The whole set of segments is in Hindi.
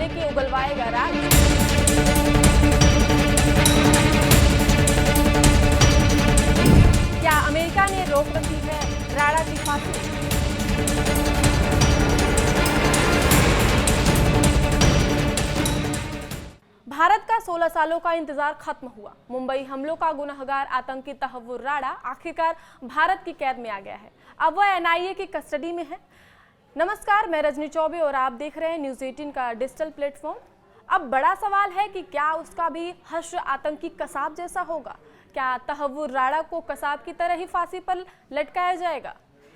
लेके उगलवाएगा राज। क्या अमेरिका ने रोक रखी है राणा की फांसी? भारत का 16 सालों का इंतजार खत्म हुआ। मुंबई हमलों का गुनहगार आतंकी तहव्वुर राणा आखिरकार भारत की कैद में आ गया है। अब वह एनआईए की कस्टडी में है। नमस्कार, मैं रजनी चौबे और आप देख रहे हैं न्यूज़ 18 का डिजिटल प्लेटफॉर्म। अब बड़ा सवाल है कि क्या उसका भी हश्र आतंकी कसाब जैसा होगा? क्या तहव्वुर राणा को कसाब की तरह ही फांसी पर लटकाया जाएगा?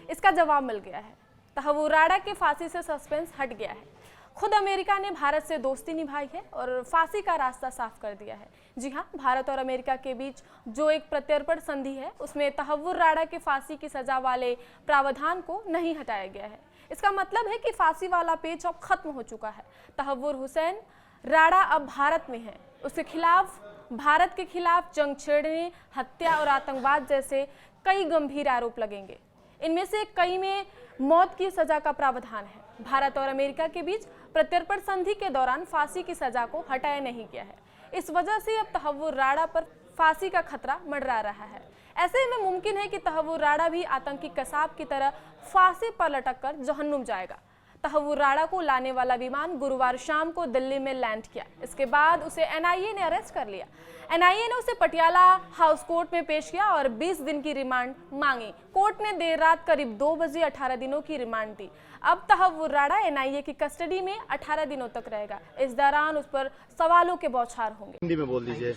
इसका जवाब मिल गया है। तहव्वुर राणा के फांसी से सस्पेंस हट गया है। खुद अमेरिका ने भारत से दोस्ती निभाई है और फांसी का रास्ता साफ कर दिया है। जी हां, भारत और अमेरिका के बीच जो एक प्रत्यर्पण संधि है उसमें तहव्वुर राणा के फांसी की सजा वाले प्रावधान को नहीं हटाया गया है। इसका मतलब है कि फांसी वाला पेज अब खत्म हो चुका है। तहव्वुर हुसैन राणा अब भारत में है। उसके खिलाफ भारत के खिलाफ जंग छेड़ने, हत्या और आतंकवाद जैसे कई गंभीर आरोप लगेंगे। इनमें से कई में मौत की सजा का प्रावधान है। भारत और अमेरिका के बीच प्रत्यर्पण संधि के दौरान फांसी की सजा को हटाया नहीं गया है। इस वजह से अब तहव्वुर राणा पर फांसी का खतरा मंडरा रहा है। ऐसे में मुमकिन है कि तहव्वुर राणा भी आतंकी कसाब की तरह फांसी पर लटककर जहन्नुम जाएगा। तहव्वुर राणा को लाने वाला विमान गुरुवार शाम को दिल्ली में लैंड किया। इसके बाद उसे एनआईए ने अरेस्ट कर लिया। एनआईए ने उसे पटियाला हाउस कोर्ट में पेश किया और 20 दिन की रिमांड मांगी। कोर्ट ने देर रात करीब 2 बजे 18 दिनों की रिमांड दी। अब तहव्वुर राणा एनआईए की कस्टडी में 18 दिनों तक रहेगा। इस दौरान उस पर सवालों के बौछार होंगे। हिंदी में बोल दीजिए।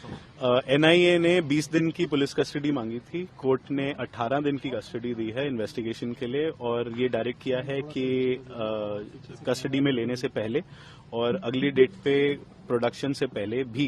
एनआईए ने 20 दिन की पुलिस कस्टडी मांगी थी। कोर्ट ने 18 दिन की कस्टडी दी है इन्वेस्टिगेशन के लिए और ये डायरेक्ट किया है कि कस्टडी में लेने से पहले और अगली डेट पे प्रोडक्शन से पहले भी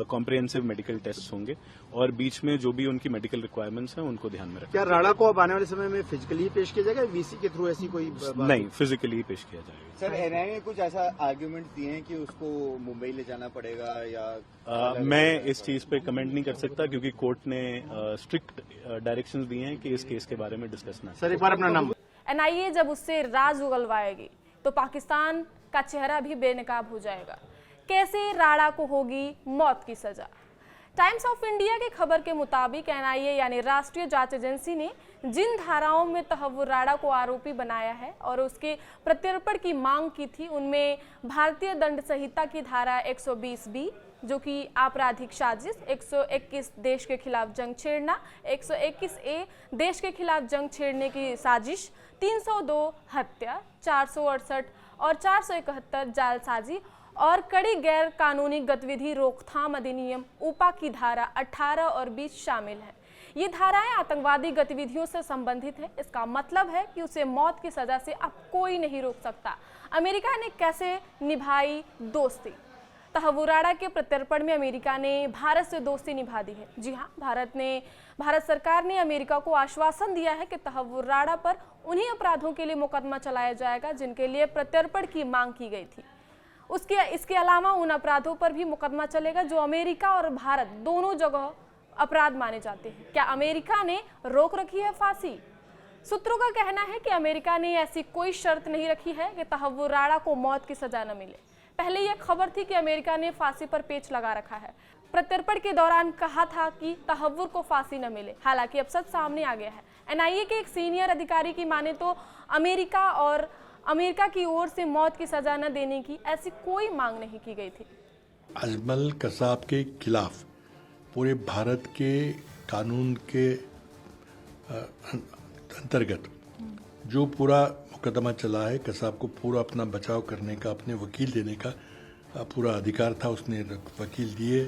कॉम्प्रिहेंसिव मेडिकल टेस्ट होंगे और बीच में जो भी उनकी मेडिकल रिक्वायरमेंट्स हैं उनको ध्यान में रखें। क्या राणा को अब आने वाले समय में फिजिकली पेश किया जाएगा, वीसी के थ्रू ऐसी कोई बात? नहीं, फिजिकली पेश किया जाएगा। सर, एनआईए ने कुछ ऐसा आर्ग्यूमेंट दिए हैं कि उसको मुंबई ले जाना पड़ेगा या मैं इस चीज पे कमेंट नहीं कर सकता क्योंकि कोर्ट ने स्ट्रिक्ट डायरेक्शंस दिए हैं कि इस केस के बारे में डिस्कस ना। सर, एक बार अपना नाम। एनआईए जब उससे राज उगलवाएगी तो पाकिस्तान का चेहरा भी बेनकाब हो जाएगा। कैसे राणा को होगी मौत की सजा? टाइम्स ऑफ इंडिया की खबर के मुताबिक एनआईए यानी राष्ट्रीय जांच एजेंसी ने जिन धाराओं में तहव्वुर राणा को आरोपी बनाया है और उसके प्रत्यर्पण की मांग की थी उनमें भारतीय दंड संहिता की धारा 120B जो कि आपराधिक साजिश, 121 देश के खिलाफ जंग छेड़ना, 121A देश के खिलाफ जंग छेड़ने की साजिश, 302 हत्या, 468 और 471 जालसाजी और कड़ी गैर कानूनी गतिविधि रोकथाम अधिनियम ऊपा की धारा 18 और 20 शामिल है। ये धाराएं आतंकवादी गतिविधियों से संबंधित है। इसका मतलब है कि उसे मौत की सजा से अब कोई नहीं रोक सकता। अमेरिका ने कैसे निभाई दोस्ती? तहव्वुर राणा के प्रत्यर्पण में अमेरिका ने भारत से दोस्ती निभा दी है। जी हाँ, भारत सरकार ने अमेरिका को आश्वासन दिया है कि तहव्वुर राणा पर उन्हीं अपराधों के लिए मुकदमा चलाया जाएगा जिनके लिए प्रत्यर्पण की मांग की गई थी। इसके अलावा उन अपराधों पर भी मुकदमा चलेगा जो अमेरिका और भारत दोनों जगह अपराध माने जाते हैं। क्या अमेरिका ने रोक रखी है फांसी? सूत्रों का कहना है कि अमेरिका ने ऐसी कोई शर्त नहीं रखी है कि तहव्वुर राणा को मौत की सजा न मिले। पहले यह खबर थी कि अमेरिका ने फांसी पर पेच लगा रखा है। प्रत्यर्पण के दौरान कहा था कि तहव्वुर को फांसी न मिले। हालांकि अब सच सामने आ गया है। एनआईए के एक सीनियर अधिकारी की माने तो अमेरिका की ओर से मौत की सजा न देने की ऐसी कोई मांग नहीं की गई थी। अजमल कसाब के खिलाफ पूरे भारत के कानून के अंतर्गत जो पूरा मुकदमा चला है, कसाब को पूरा अपना बचाव करने का, अपने वकील देने का पूरा अधिकार था। उसने वकील दिए,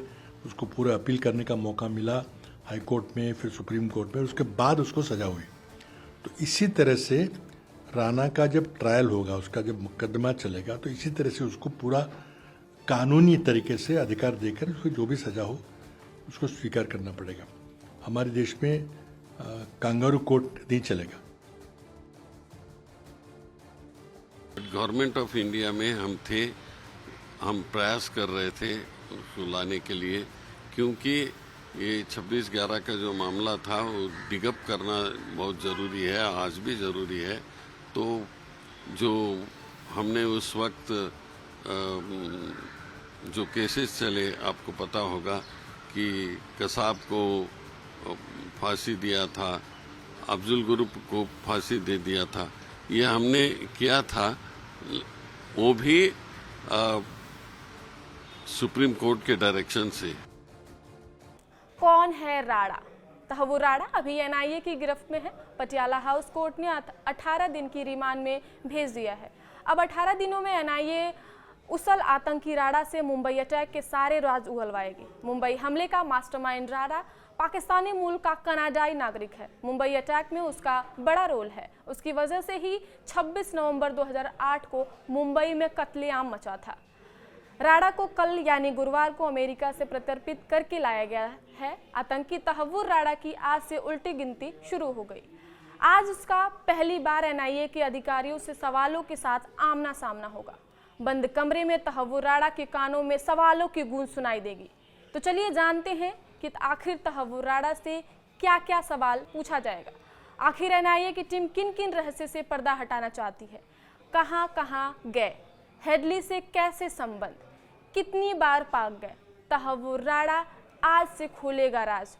उसको पूरा अपील करने का मौका मिला हाई कोर्ट में, फिर सुप्रीम कोर्ट में, उसके बाद उसको सजा हुई। तो इसी तरह से राणा का जब ट्रायल होगा, उसका जब मुकदमा चलेगा, तो इसी तरह से उसको पूरा कानूनी तरीके से अधिकार देकर उसको जो भी सजा हो उसको स्वीकार करना पड़ेगा। हमारे देश में कांगारू कोर्ट नहीं चलेगा। गवर्नमेंट ऑफ इंडिया में हम प्रयास कर रहे थे उसको लाने के लिए, क्योंकि ये 26/11 का जो मामला था वो डिगअप करना बहुत ज़रूरी है, आज भी ज़रूरी है। तो जो हमने उस वक्त जो केसेस चले, आपको पता होगा कि कसाब को फांसी दिया था, अफजल गुरु को फांसी दे दिया था, ये हमने किया था, वो भी सुप्रीम कोर्ट के डायरेक्शन से। कौन है राणा? तहव्वुर राणा अभी एनआईए की गिरफ्त में है। पटियाला हाउस कोर्ट ने 18 दिन की रिमांड में भेज दिया है। अब 18 दिनों में एनआईए उसल आतंकी राणा से मुंबई अटैक के सारे राज उगलवाएगी। मुंबई हमले का मास्टरमाइंड राणा पाकिस्तानी मूल का कनाडाई नागरिक है। मुंबई अटैक में उसका बड़ा रोल है। उसकी वजह से ही 26 नवंबर 2008 को मुंबई में कत्लेआम मचा था। राणा को कल यानी गुरुवार को अमेरिका से प्रत्यर्पित करके लाया गया है। आतंकी तहव्वुर राणा की आज से उल्टी गिनती शुरू हो गई। आज उसका पहली बार एनआईए के अधिकारियों से सवालों के साथ आमना सामना होगा। बंद कमरे में तहव्वुर राणा के कानों में सवालों की गूंज सुनाई देगी। तो चलिए जानते हैं कि आखिर तहव्वुर राणा से क्या क्या सवाल पूछा जाएगा। आखिर एनआईए की टीम किन किन रहस्य से पर्दा हटाना चाहती है, कहां कहां गए, हेडली से कैसे संबंध, कितनी बार पाक गए। तहव्वुर राणा आज से खोलेगा राज।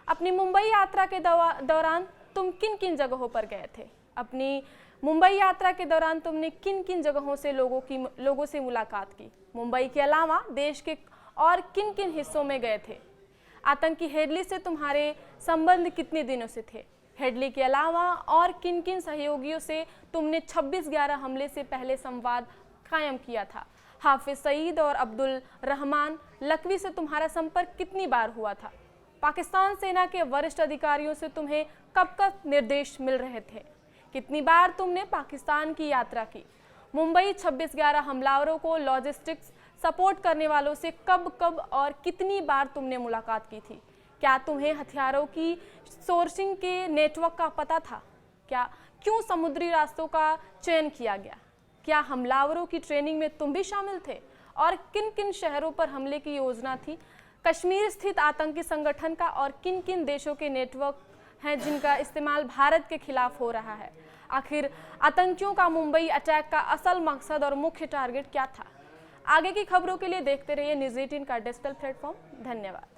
अपनी मुंबई यात्रा के दौरान तुम किन किन जगहों पर गए थे? अपनी मुंबई यात्रा के दौरान तुमने किन किन जगहों से लोगों से मुलाकात की? मुंबई के अलावा देश के और किन किन हिस्सों में गए थे? आतंकी हेडली से तुम्हारे संबंध कितने दिनों से थे? हेडली के अलावा और किन किन सहयोगियों से तुमने 26/11 हमले से पहले संवाद कायम किया था? हाफिज सईद और अब्दुल रहमान लखवी से तुम्हारा संपर्क कितनी बार हुआ था? पाकिस्तान सेना के वरिष्ठ अधिकारियों से तुम्हें कब कब निर्देश मिल रहे थे? कितनी बार तुमने पाकिस्तान की यात्रा की? मुंबई 26/11 हमलावरों को लॉजिस्टिक्स सपोर्ट करने वालों से कब कब और कितनी बार तुमने मुलाकात की थी? क्या तुम्हें हथियारों की सोर्सिंग के नेटवर्क का पता था? क्यों समुद्री रास्तों का चयन किया गया? क्या हमलावरों की ट्रेनिंग में तुम भी शामिल थे? और किन किन शहरों पर हमले की योजना थी? कश्मीर स्थित आतंकी संगठन का और किन किन देशों के नेटवर्क हैं जिनका इस्तेमाल भारत के खिलाफ हो रहा है? आखिर आतंकियों का मुंबई अटैक का असल मकसद और मुख्य टारगेट क्या था? आगे की खबरों के लिए देखते रहिए न्यूज़ 18 का डिजिटल प्लेटफॉर्म। धन्यवाद।